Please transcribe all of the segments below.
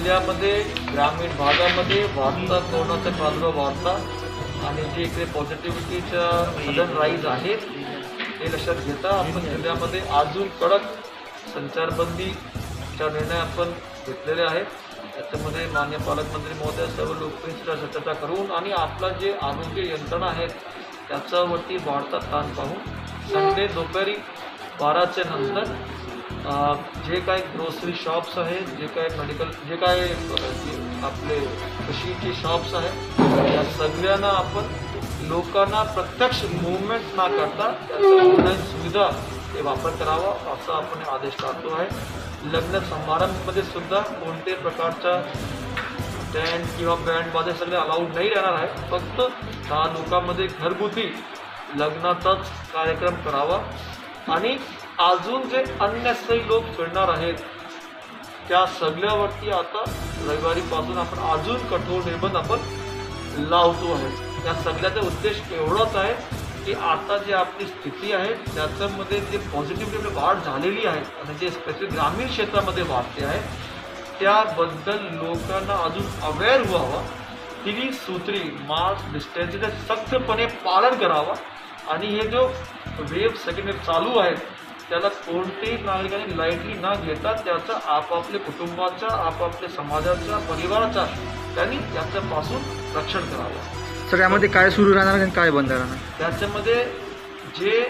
जिल्ह्यामध्ये ग्रामीण भागामध्ये वाढता कोरोनाचा प्रादुर्भाव वाढता आणि जे इकडे पॉझिटिव्हिटीच्या सडन राईज आहेत ते लक्षात घेता आपण जिल्ह्यामध्ये अजून कडक संचारबंदीचा निर्णय आपण घेतलेले आहेत। त्याच्यामध्ये माननीय पालकमंत्री महोदय सर्व लोकप्रतिनिधींशी चर्चा करून आणि आपला जे आरोग्य यंत्रणा आहेत त्याच्यावरती वाढता ताण पाहून संडे दुपारी 12च्या नंतर जे काय ग्रोसरी शॉप्स आहेत, जे काय मेडिकल, जे काय आपले कृषीचे शॉप्स आहेत या सगळ्यांना आपण लोकांना प्रत्यक्ष मूवमेंट न करता ऑनलाईन सुविधा ते वापर करावा असा आपण आदेश काढतो आहे। लग्न समारंभामध्ये सुद्धा कोणत्याही प्रकारचा टेंट किंवा बँड वाजे सगळे अलाउड नाही राहणार आहे। फक्त 10 लोकांमध्ये घरगुती लग्नाचाच कार्यक्रम करावा आणि अजून जे अननेसेसरी लोक फिरणार आहेत त्या सगळ्यावरती आता रविवारीपासून आपण अजून कठोर निर्बंध आपण लावतो आहे। या सगळ्याचा उद्देश एवढाच आहे की आता जी आपली स्थिती आहे त्याच्यामध्ये जे पॉझिटिव्हिटी वाढ झालेली आहे आणि जे स्पेसिफिक ग्रामीण क्षेत्रामध्ये वाढते आहे त्याबद्दल लोकांना अजून अवेअर व्हावा, त्रिसूत्री मास्क डिस्टन्सचं सख्तपणे पालन करावा आणि हे जो वेव्ह सेकंड वेव्ह चालू आहे त्याला कोणत्याही नागरिकांनी लाईटली न घेता त्याचा आपापल्या कुटुंबाचा, आपापल्या समाजाचा, परिवाराचा त्यांनी याच्यापासून रक्षण करावं। सर यामध्ये काय सुरू राहणार आणि काय बंद राहणार? त्याच्यामध्ये जे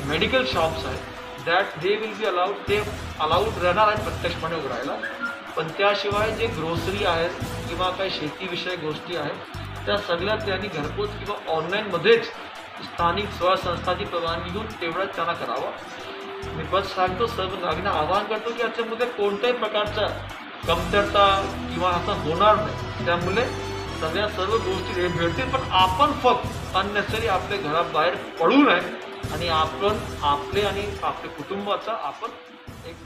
मेडिकल शॉप्स आहेत that they will be allowed, ते अलाउड राहणार आहेत प्रत्यक्षपणे उघडायला, पण त्याशिवाय जे ग्रोसरी आहेत किंवा काही शेतीविषयक गोष्टी आहेत त्या सगळ्या त्यांनी घरपोच किंवा ऑनलाईनमध्येच स्थानिक स्वयंसंस्थाची परवानगी घेऊन तेवढंच त्यांना करावा। मी बस सांगतो सर्व नागरिकांना आवाहन करतो की याच्यामध्ये कोणत्याही प्रकारचा कमतरता किंवा असं होणार नाही। त्यामुळे सर्व गोष्टी भेटतील, पण आपण फक्त अननेसेसरी आपल्या घराबाहेर पडू नये आणि आपण आपले आणि आपल्या कुटुंबाचा आपण एक